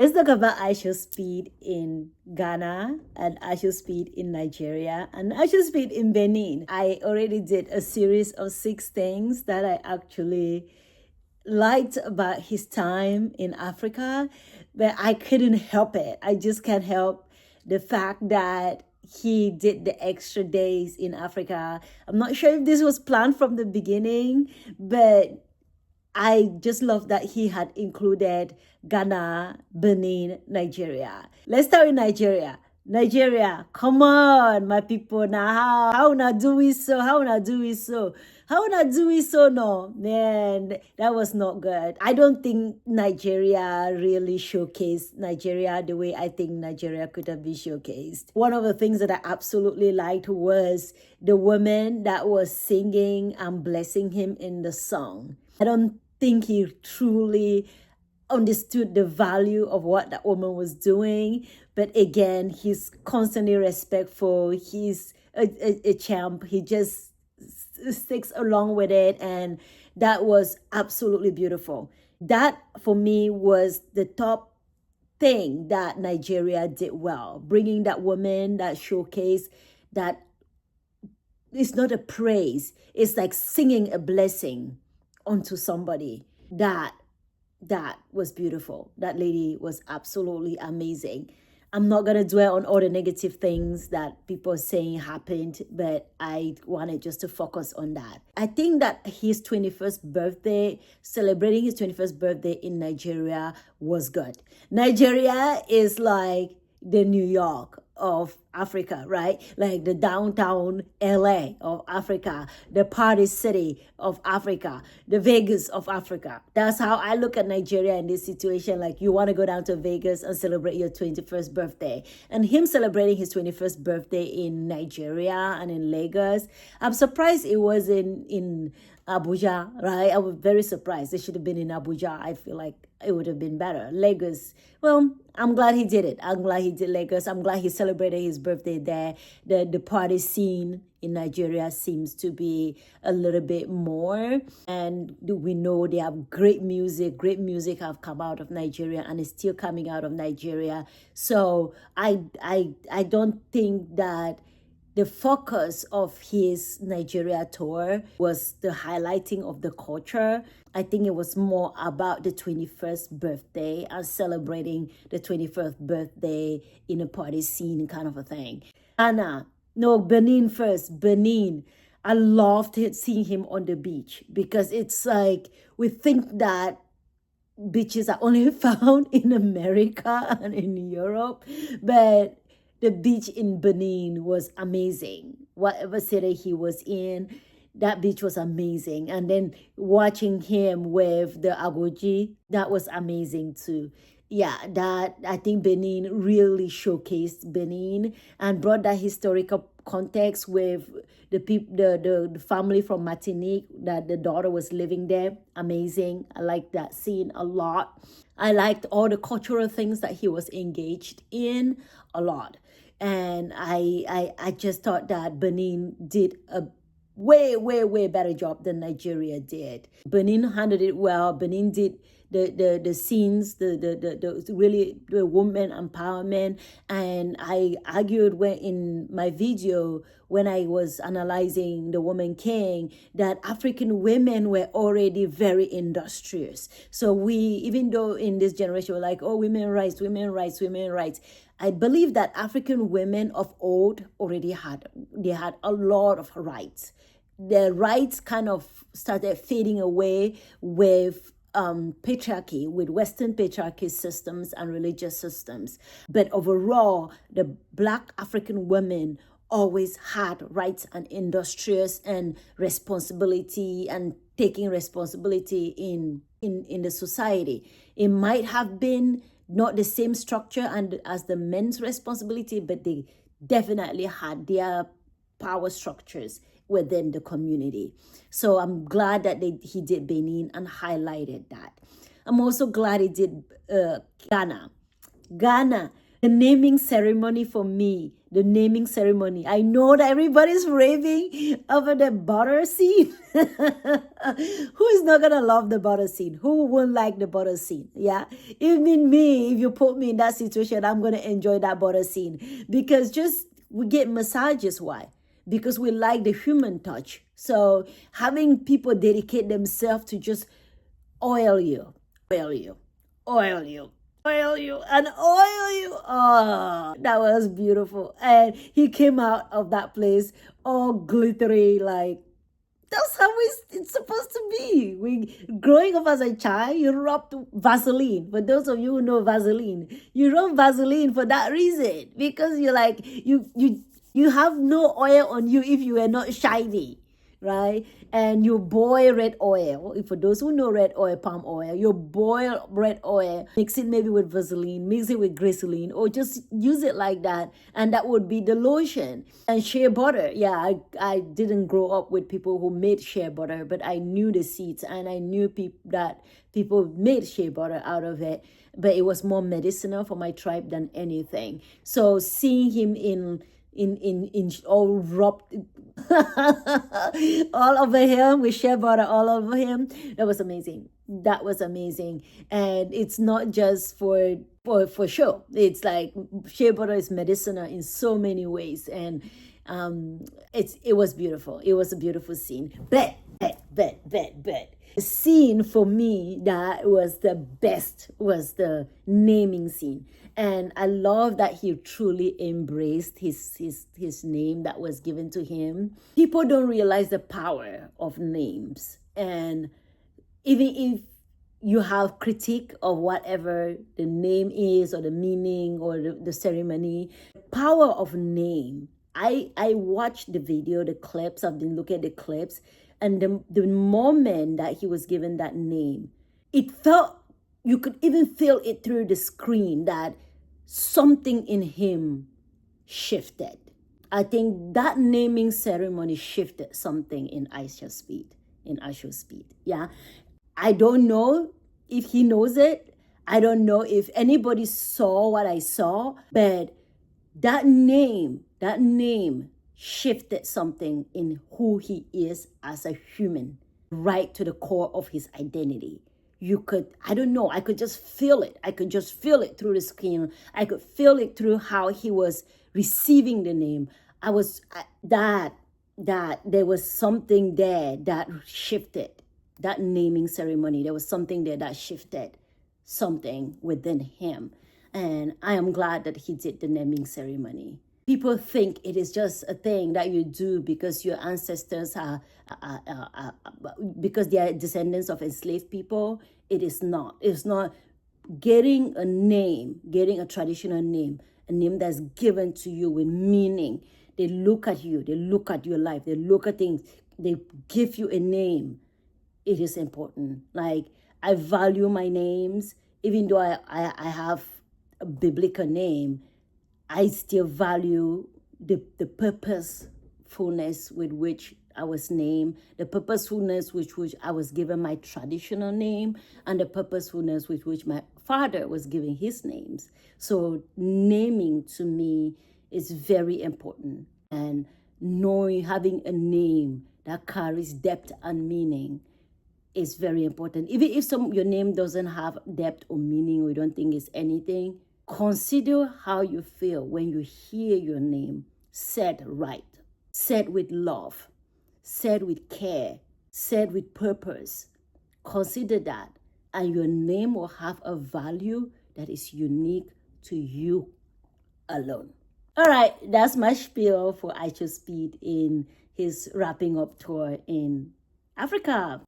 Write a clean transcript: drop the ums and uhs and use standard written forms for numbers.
Let's talk about IShowSpeed in Ghana and IShowSpeed in Nigeria and IShowSpeed in Benin. I already did a series of 6 things that I actually liked about his time in Africa, but I couldn't help it. I just can't help the fact that he did the extra days in Africa. I'm not sure if this was planned from the beginning, but I just love that he had included Ghana, Benin, Nigeria. Let's start with Nigeria. Nigeria, come on, my people. Now, how na do we so? How na do we so? How na do we so? No, man, that was not good. I don't think Nigeria really showcased Nigeria the way I think Nigeria could have been showcased. One of the things that I absolutely liked was the woman that was singing and blessing him in the song. I don't think he truly understood the value of what that woman was doing. But again, he's constantly respectful. He's a champ. He just sticks along with it. And that was absolutely beautiful. That, for me, was the top thing that Nigeria did well. Bringing that woman, that showcase, that it's not a praise. It's like singing a blessing onto somebody. That was beautiful. That lady was absolutely amazing. I'm not going to dwell on all the negative things that people are saying happened, but I wanted just to focus on that. I think that his 21st birthday, celebrating his 21st birthday in Nigeria was good. Nigeria is like the New York of Africa, right? Like the downtown LA of Africa, the party city of Africa, the Vegas of Africa. That's how I look at Nigeria in this situation. Like, you want to go down to Vegas and celebrate your 21st birthday. And him celebrating his 21st birthday in Nigeria and in Lagos, I'm surprised it was in Abuja, right? I was very surprised. It should have been in Abuja. I feel like it would have been better. Lagos, well, I'm glad he did it. I'm glad he did Lagos. I'm glad he celebrated his birthday there. The party scene in Nigeria seems to be a little bit more. And we know they have great music. Great music have come out of Nigeria and is still coming out of Nigeria. So I don't think that the focus of his Nigeria tour was the highlighting of the culture. I think it was more about the 21st birthday and celebrating the 21st birthday in a party scene kind of a thing. Benin first. Benin. I loved seeing him on the beach because it's like we think that beaches are only found in America and in Europe, but the beach in Benin was amazing. Whatever city he was in, that beach was amazing. And then watching him with the Agoji, that was amazing too. Yeah, that I think Benin really showcased Benin and brought that historical context with the family from Martinique, that the daughter was living there. Amazing. I liked that scene a lot. I liked all the cultural things that he was engaged in a lot. And I just thought that Benin did a way better job than Nigeria did. Benin handled it well. Benin did the scenes, the really the woman empowerment. And I argued when in my video when I was analyzing the Woman King that African women were already very industrious. So we, even though in this generation we're like, oh, women rights, women rights, women rights, I believe that African women of old already had a lot of rights. The rights kind of started fading away with patriarchy, with Western patriarchy systems and religious systems. But overall, the Black African women always had rights and industrious and responsibility and taking responsibility in the society. It might have been not the same structure and as the men's responsibility, but they definitely had their power structures within the community. So I'm glad that he did Benin and highlighted that. I'm also glad he did Ghana. Ghana, The naming ceremony for me, the naming ceremony. I know that everybody's raving over the butter scene. Who is not gonna love the butter scene? Who won't like the butter scene? Yeah. Even me, if you put me in that situation, I'm gonna enjoy that butter scene because just we get massages. Why? Because we like the human touch. So having people dedicate themselves to just oil you, oil you, oil you, oil you, and oil you. Oh, that was beautiful. And he came out of that place all glittery, like that's how it's supposed to be. We growing up as a child, you rubbed Vaseline. For those of you who know Vaseline, you rub Vaseline for that reason because you're like you have no oil on you if you are not shiny, right? And you boil red oil. For those who know red oil, palm oil, you boil red oil, mix it maybe with Vaseline, mix it with glycerin, or just use it like that, and that would be the lotion. And shea butter, yeah, I didn't grow up with people who made shea butter, but I knew the seeds, and I knew that people made shea butter out of it, but it was more medicinal for my tribe than anything. So seeing him in all rubbed all over him with shea butter all over him, that was amazing. That was amazing. And it's not just for show. It's like shea butter is medicinal in so many ways, and it was beautiful. It was a beautiful scene. But the scene for me that was the best was the naming scene. And I love that he truly embraced his name that was given to him. People don't realize the power of names. And even if you have critique of whatever the name is or the meaning or the ceremony, power of name. I watched the video, the clips. I've been looking at the clips. And the moment that he was given that name, it felt, you could even feel it through the screen that something in him shifted. I think that naming ceremony shifted something in IShowSpeed. Yeah. I don't know if he knows it. I don't know if anybody saw what I saw, but that name shifted something in who he is as a human, right to the core of his identity. You could, I don't know, I could just feel it. I could just feel it through the skin. I could feel it through how he was receiving the name. That there was something there that shifted. That naming ceremony, there was something there that shifted something within him. And I am glad that he did the naming ceremony. People think it is just a thing that you do because your ancestors because they are descendants of enslaved people. It is not. It's not. Getting a name, getting a traditional name, a name that's given to you with meaning. They look at you, they look at your life, they look at things, they give you a name. It is important. Like, I value my names, even though I have a biblical name. I still value the purposefulness with which I was named, the purposefulness with which I was given my traditional name, and the purposefulness with which my father was giving his names. So naming to me is very important. And knowing, having a name that carries depth and meaning is very important. Even if your name doesn't have depth or meaning, or you don't think it's anything, consider how you feel when you hear your name said right, said with love, said with care, said with purpose. Consider that, and your name will have a value that is unique to you alone. All right, that's my spiel for IShowSpeed in his wrapping up tour in Africa.